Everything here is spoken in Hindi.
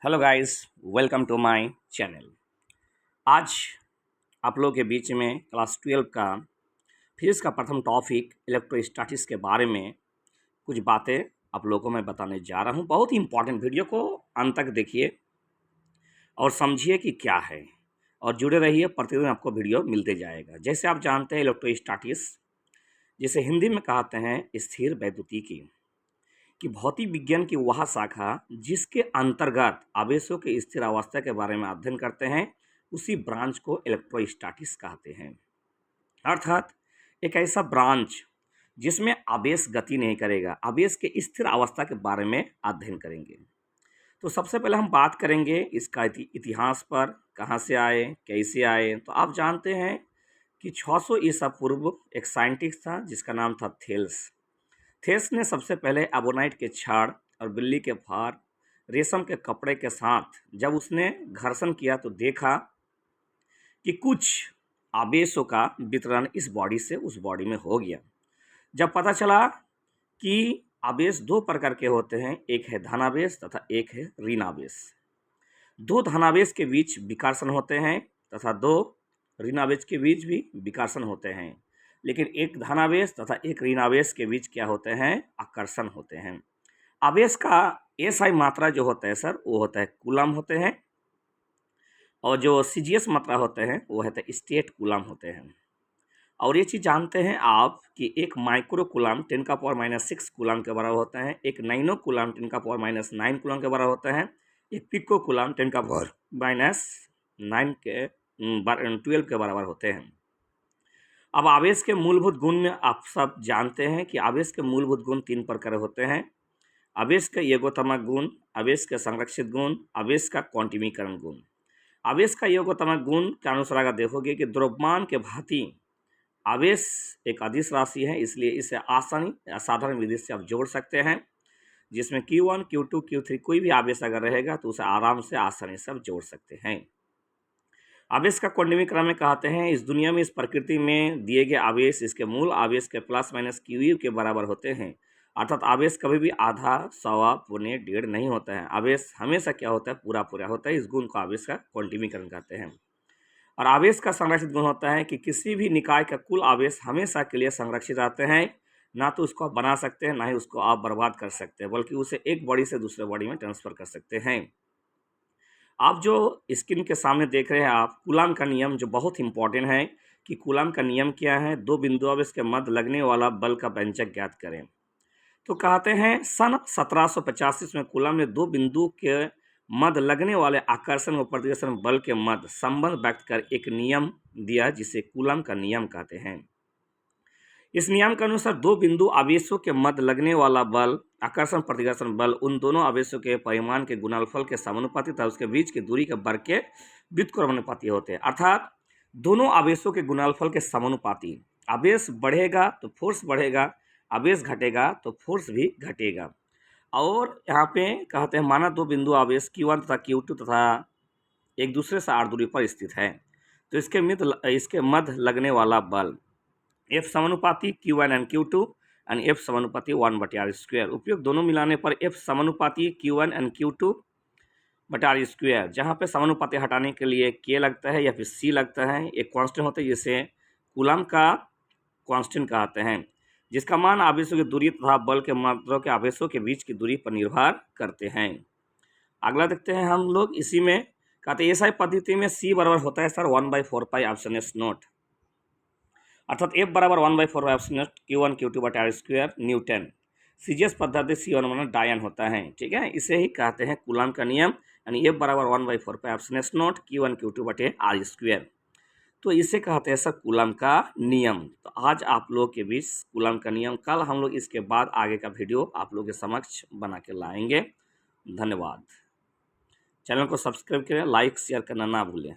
Hello guys, welcome to my channel. आज आप लोगों के बीच में क्लास 12 का फिजिक्स का प्रथम टॉपिक इलेक्ट्रोस्टैटिक्स के बारे में कुछ बातें आप लोगों को मैं बताने जा रहा हूं। बहुत ही इंपॉर्टेंट वीडियो को अंत तक देखिए और समझिए कि क्या है, और जुड़े रहिए। प्रतिदिन आपको वीडियो मिलते जाएगा। जैसे आप जानते हैं, इलेक्ट्रोस्टैटिक्स जिसे हिंदी में कहते हैं स्थिर वैद्युतिकी कि भौतिक विज्ञान की वह शाखा जिसके अंतर्गत आवेशों की स्थिर अवस्था के बारे में अध्ययन करते हैं, उसी ब्रांच को इलेक्ट्रोस्टैटिक्स कहते हैं। अर्थात एक ऐसा ब्रांच जिसमें आवेश गति नहीं करेगा, आवेश के स्थिर अवस्था के बारे में अध्ययन करेंगे। तो सबसे पहले हम बात करेंगे इसका इतिहास पर, कहाँ से आए, कैसे आए। तो आप जानते हैं कि 600 ईसा पूर्व एक साइंटिस्ट था जिसका नाम था थेल्स। थेल्स ने सबसे पहले एबोनाइट के छड़ और बिल्ली के फार, रेशम के कपड़े के साथ जब उसने घर्षण किया तो देखा कि कुछ आवेशों का वितरण इस बॉडी से उस बॉडी में हो गया। जब पता चला कि आवेश दो प्रकार के होते हैं, एक है धनावेश तथा एक है ऋणावेश। दो धनावेश के बीच विकर्षण होते हैं तथा दो ऋणावेश के बीच भी विकर्षण होते हैं, लेकिन एक धनावेश तथा एक ऋणावेश के बीच क्या होते हैं? आकर्षण होते हैं। आवेश का एसआई मात्रा जो होता है सर, वो होता है कूलम होते हैं, और जो सीजीएस मात्रा होते हैं वो होते हैं स्टेट कूलम होते हैं। और ये चीज़ जानते हैं आप कि एक माइक्रो कूलम 10⁻⁻6 कूलम के बराबर होता है, एक नैनो कूलम 10⁻⁹ कूलम के बराबर होता है, एक पिको कूलम 10⁻⁹ के 12 के बराबर होते हैं। अब आवेश के मूलभूत गुण में आप सब जानते हैं कि आवेश के मूलभूत गुण 3 प्रकार होते हैं: आवेश का योगोत्तमक गुण, आवेश का संरक्षित गुण, आवेश का क्वांटमीकरण गुण। आवेश का योगोत्तमक गुण के अनुसार अगर देखोगे कि द्रव्यमान के भांति आवेश एक अदिश राशि है, इसलिए इसे आसानी साधारण विधि से आप जोड़ सकते हैं, जिसमें Q1, Q2, Q3 कोई भी आवेश अगर रहेगा तो उसे आराम से आसानी से आप जोड़ सकते हैं। आवेश का क्वांटमीकरण में कहते हैं इस दुनिया में, इस प्रकृति में दिए गए आवेश इसके मूल आवेश के प्लस माइनस क्यू के बराबर होते हैं। अर्थात आवेश कभी भी आधा, सवा, पौने, डेढ़ नहीं होता है। आवेश हमेशा क्या होता है? पूरा पूरा होता है। इस गुण को आवेश का क्वांटमीकरण कहते हैं। और आवेश का संरक्षित गुण होता है कि किसी भी निकाय का कुल आवेश हमेशा के लिए संरक्षित रहते हैं। ना तो उसको आप बना सकते हैं, ना ही उसको आप बर्बाद कर सकते हैं, बल्कि उसे एक बॉडी से दूसरे बॉडी में ट्रांसफर कर सकते हैं। आप जो स्क्रीन के सामने देख रहे हैं आप, कूलम का नियम जो बहुत इंपॉर्टेंट है कि कूलम का नियम क्या है? दो बिंदु आवेश के मध्य लगने वाला बल का व्यंजक ज्ञात करें। तो कहते हैं सन 1785 में कूलम ने दो बिंदु के मध्य लगने वाले आकर्षण व प्रतिकर्षण बल के मध्य संबंध व्यक्त कर एक नियम दिया, जिसे कूलम का नियम कहते हैं। इस नियम के अनुसार दो बिंदु आवेशों के मध्य लगने वाला बल, आकर्षण प्रतिकर्षण बल, उन दोनों आवेशों के परिमाण के गुणनफल के समानुपाती तथा उसके बीच की दूरी के वर्ग के व्युत्क्रमानुपाती होते हैं। अर्थात दोनों आवेशों के गुणनफल के समानुपाती। आवेश बढ़ेगा तो फोर्स बढ़ेगा, आवेश घटेगा तो फोर्स भी घटेगा। और यहाँ पे कहते हैं माना दो बिंदु आवेश Q1 तथा Q2 तथा एक दूसरे से r दूरी पर स्थित है, तो इसके मध्य लगने वाला बल F समानुपाती Q1 and Q2 and F समानुपाती 1/r²। उपयुक्त दोनों मिलाने पर F समानुपाती Q1 एंड Q2/r²। जहाँ पे समानुपाती हटाने के लिए K लगता है या फिर C लगता है, एक कांस्टेंट होता है जिसे कूलम का कांस्टेंट कहते हैं, जिसका मान आवेशों की दूरी तथा बल के मात्रा के आवेशों के बीच की दूरी पर निर्भर करते हैं। अगला देखते हैं हम लोग। इसी में कहते हैं एसआई पद्धति में C बराबर होता है सर 1/4 ऑप्शन एस नोट, अर्थात F बराबर 1/4 option note Q1 Q2/r² Newton. CGS पद्धति C1 माना डायन होता है, ठीक है। इसे ही कहते हैं कूलम का नियम, यानी F बराबर 1/4 option S note Q1 Q2/r²। तो इसे कहते हैं सर कूलम का नियम। तो आज आप लोग के बीच कूलम का नियम, कल हम लोग इसके बाद आगे का वीडियो आप लोग के समक्ष बना के लाएंगे। धन्यवाद। चैनल को सब्सक्राइब करें, लाइक शेयर करना ना भूलें।